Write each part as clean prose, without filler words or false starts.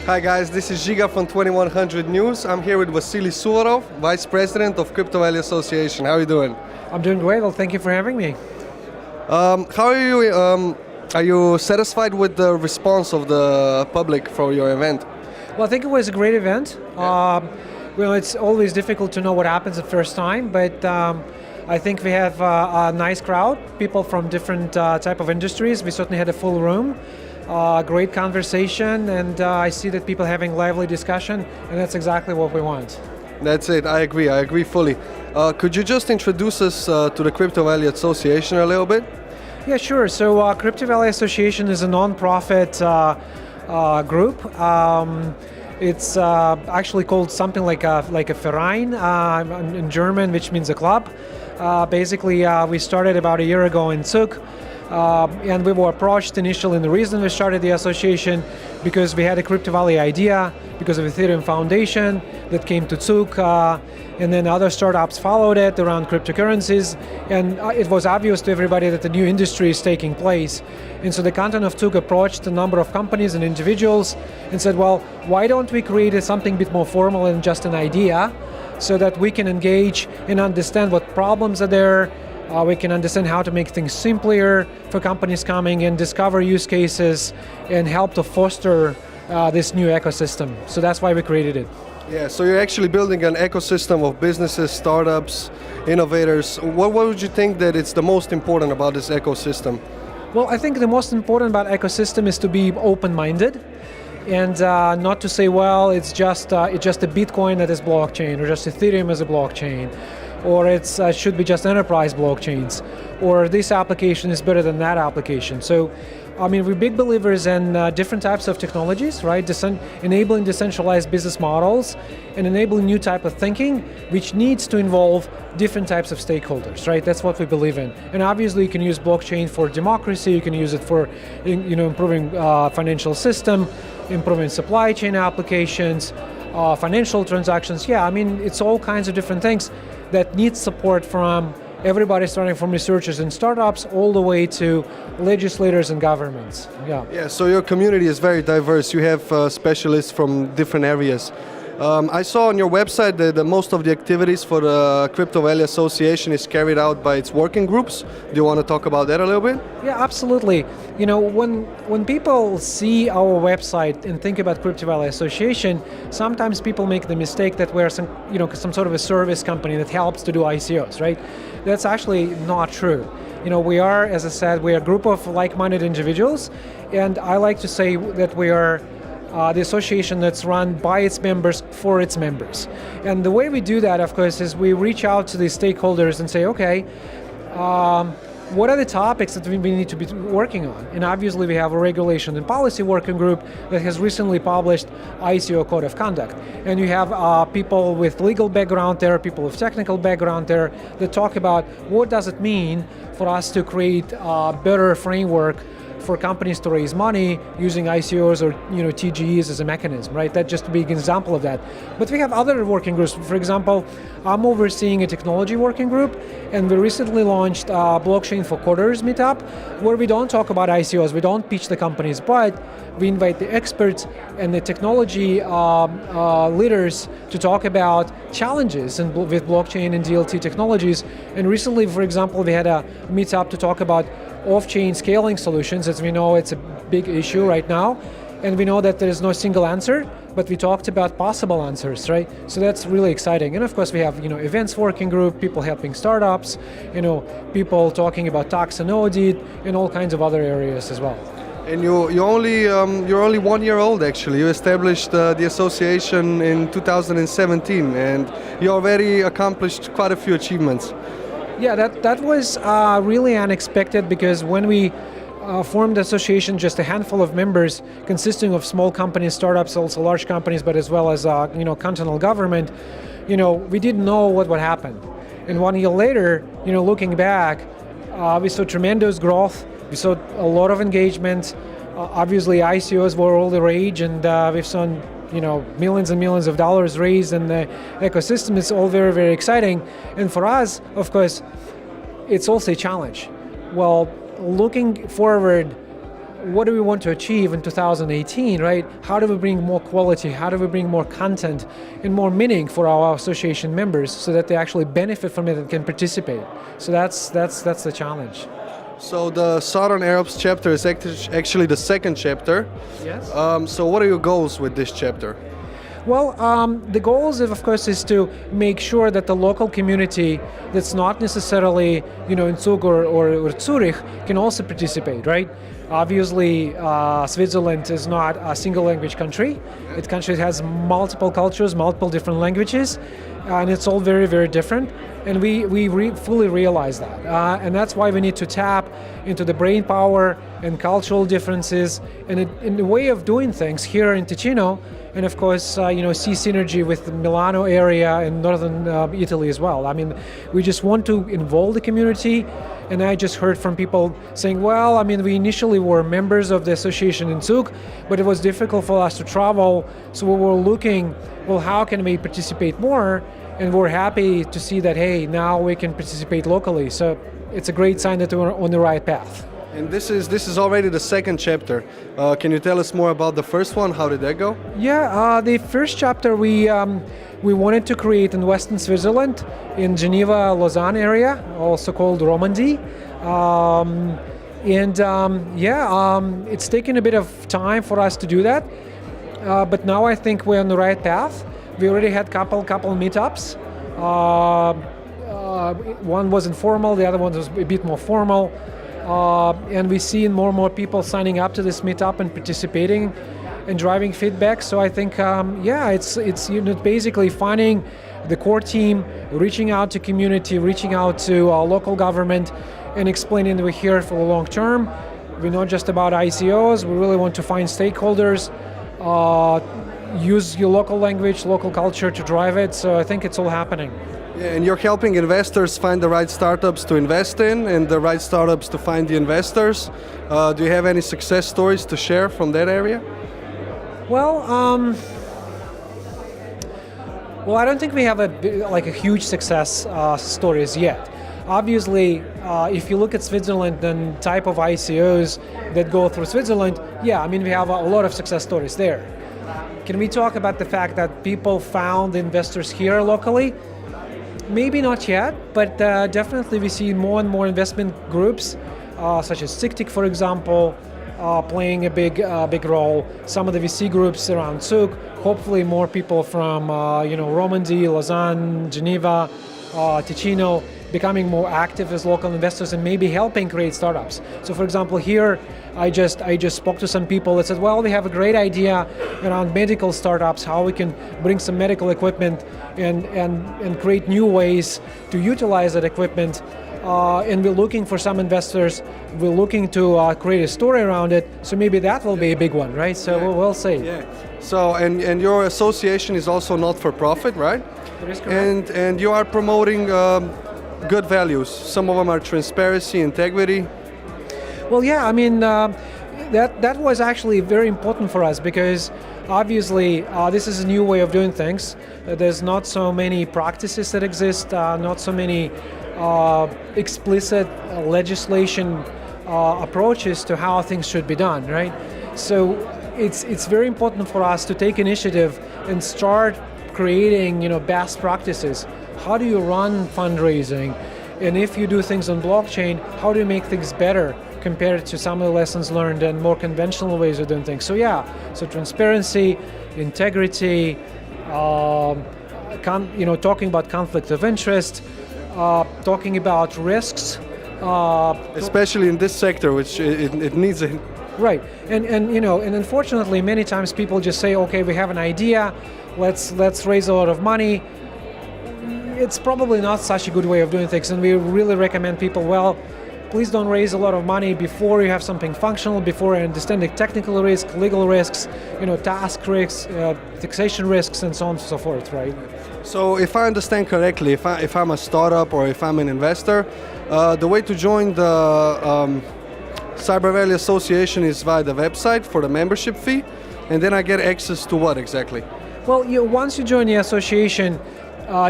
Hi guys, this is Giga from 2100 News. I'm here with Vasiliy Suvorov, Vice President of Crypto Valley Association. How are you doing? I'm doing great. Well, thank you for having me. How are you? Are you satisfied with the response of the public for your event? Well, I think it was a great event. Well, it's always difficult to know what happens the first time, but I think we have a nice crowd, people from different type of industries. We certainly had a full room, great conversation, and I see that people having lively discussion, and that's exactly what we want. That's it. I agree fully. Could you just introduce us to the Crypto Valley Association a little bit? Yeah, sure. So Crypto Valley Association is a non-profit group. It's actually called something like a Verein in German, which means a club. Basically, we started about a year ago in Zug, and we were approached initially, and the reason we started the association because we had a Crypto Valley idea because of Ethereum Foundation that came to Zug, and then other startups followed it around cryptocurrencies, and it was obvious to everybody that a new industry is taking place. And so the canton of Zug approached a number of companies and individuals and said, well, why don't we create something a bit more formal than just an idea, so that we can engage and understand what problems are there, we can understand how to make things simpler for companies coming and discover use cases and help to foster this new ecosystem. So that's why we created it. Yeah, so you're actually building an ecosystem of businesses, startups, innovators. What would you think that it's the most important about this ecosystem? Well, I think the most important about ecosystem is to be open-minded and not to say, well, it's just a Bitcoin that is blockchain, or just Ethereum as a blockchain, or it should be just enterprise blockchains, or this application is better than that application. So, I mean, we're big believers in different types of technologies, right? Enabling decentralized business models and enabling new type of thinking, which needs to involve different types of stakeholders, right? That's what we believe in. And obviously, you can use blockchain for democracy. You can use it for, improving financial system, improving supply chain applications, financial transactions. Yeah, I mean, it's all kinds of different things that need support from everybody, starting from researchers and startups all the way to legislators and governments. Yeah, so your community is very diverse. You have specialists from different areas. I saw on your website that most of the activities for the Crypto Valley Association is carried out by its working groups. Do you want to talk about that a little bit? Yeah, absolutely. You know, when people see our website and think about Crypto Valley Association, sometimes people make the mistake that we're some sort of a service company that helps to do ICOs, right? That's actually not true. You know, we are, as I said, we are a group of like-minded individuals, and I like to say that we are the association that's run by its members for its members. And the way we do that, of course, is we reach out to the stakeholders and say, okay, what are the topics that we need to be working on? And obviously we have a regulation and policy working group that has recently published ICO Code of Conduct. And you have people with legal background there, people with technical background there, that talk about what does it mean for us to create a better framework for companies to raise money using ICOs or TGEs as a mechanism, right? That's just a big example of that. But we have other working groups. For example, I'm overseeing a technology working group, and we recently launched a Blockchain for Coders meetup, where we don't talk about ICOs, we don't pitch the companies, but we invite the experts and the technology leaders to talk about challenges with blockchain and DLT technologies. And recently, for example, we had a meetup to talk about off-chain scaling solutions. As we know, it's a big issue right now, and we know that there is no single answer, but we talked about possible answers, right? So that's really exciting. And of course, we have events working group, people helping startups, people talking about tax and audit, and all kinds of other areas as well. And you're only 1 year old, actually. You established the association in 2017, and you already accomplished quite a few achievements. Yeah, that was really unexpected, because when we formed the association, just a handful of members consisting of small companies, startups, also large companies, but as well as cantonal government, we didn't know what would happen. And 1 year later, looking back, we saw tremendous growth. We saw a lot of engagement. Obviously, ICOs were all the rage, and we've seen millions and millions of dollars raised in the ecosystem. Is all very, very exciting. And for us, of course, it's also a challenge. Well, looking forward, what do we want to achieve in 2018, right? How do we bring more quality? How do we bring more content and more meaning for our association members so that they actually benefit from it and can participate? So that's the challenge. So the Southern Arabs chapter is actually the second chapter. Yes. So what are your goals with this chapter? Well, the goals, of course, is to make sure that the local community that's not necessarily, in Zug or Zurich can also participate, right? Obviously, Switzerland is not a single language country. It country has multiple cultures, multiple different languages, and it's all very, very different. And we fully realize that. And that's why we need to tap into the brain power and cultural differences and in the way of doing things here in Ticino, and of course, see synergy with the Milano area and northern Italy as well. I mean, we just want to involve the community. And I just heard from people saying, well, I mean, we initially were members of the association in Zug, but it was difficult for us to travel. So we were looking, well, how can we participate more? And we're happy to see that, hey, now we can participate locally. So it's a great sign that we're on the right path. And this is already the second chapter. Can you tell us more about the first one? How did that go? Yeah, the first chapter we wanted to create in Western Switzerland, in Geneva, Lausanne area, also called Romandy. It's taken a bit of time for us to do that, but now I think we're on the right path. We already had couple meetups. One was informal, the other one was a bit more formal. And we see more and more people signing up to this meetup and participating and driving feedback. So I think, it's basically finding the core team, reaching out to community, reaching out to local government, and explaining that we're here for the long term. We're not just about ICOs. We really want to find stakeholders, use your local language, local culture to drive it. So I think it's all happening. Yeah, and you're helping investors find the right startups to invest in and the right startups to find the investors. Do you have any success stories to share from that area? Well, I don't think we have a huge success stories yet. Obviously, if you look at Switzerland and type of ICOs that go through Switzerland, we have a lot of success stories there. Can we talk about the fact that people found investors here locally? Maybe not yet, but definitely we see more and more investment groups, such as Siktik, for example, playing a big role. Some of the VC groups around Zug, hopefully more people from Romandy, Lausanne, Geneva, Ticino, becoming more active as local investors and maybe helping create startups. So for example, here I just spoke to some people that said, well, we have a great idea around medical startups, how we can bring some medical equipment and create new ways to utilize that equipment. And we're looking for some investors. We're looking to create a story around it. So maybe that will be a big one, right? So we'll see. Yeah. So and your association is also not for profit, right? That is correct. And you are promoting good values. Some of them are transparency, integrity. Well, yeah, that was actually very important for us because obviously this is a new way of doing things. There's not so many practices that exist, not so many explicit legislation approaches to how things should be done, right? So it's very important for us to take initiative and start creating, best practices. How do you run fundraising? And if you do things on blockchain, how do you make things better compared to some of the lessons learned and more conventional ways of doing things? So transparency, integrity, talking about conflict of interest, talking about risks. Especially in this sector, which it needs a... Right, and unfortunately, many times people just say, okay, we have an idea, let's raise a lot of money. It's probably not such a good way of doing things, and we really recommend people, please don't raise a lot of money before you have something functional, before you understand the technical risk, legal risks, task risks, taxation risks, and so on and so forth, right? So if I understand correctly, if I'm a startup or if I'm an investor, the way to join the Cyber Valley Association is via the website for the membership fee, and then I get access to what exactly? Well, once you join the association,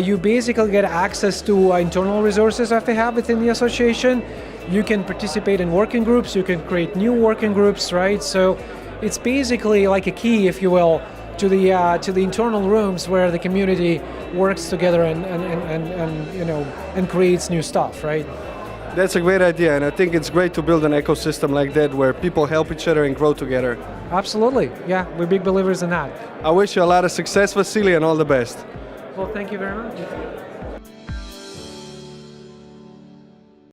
you basically get access to internal resources that they have within the association. You can participate in working groups, you can create new working groups, right? So it's basically like a key, if you will, to the internal rooms where the community works together and creates new stuff, right? That's a great idea, and I think it's great to build an ecosystem like that where people help each other and grow together. Absolutely, yeah, we're big believers in that. I wish you a lot of success, Vasiliy, and all the best. Well, thank you very much.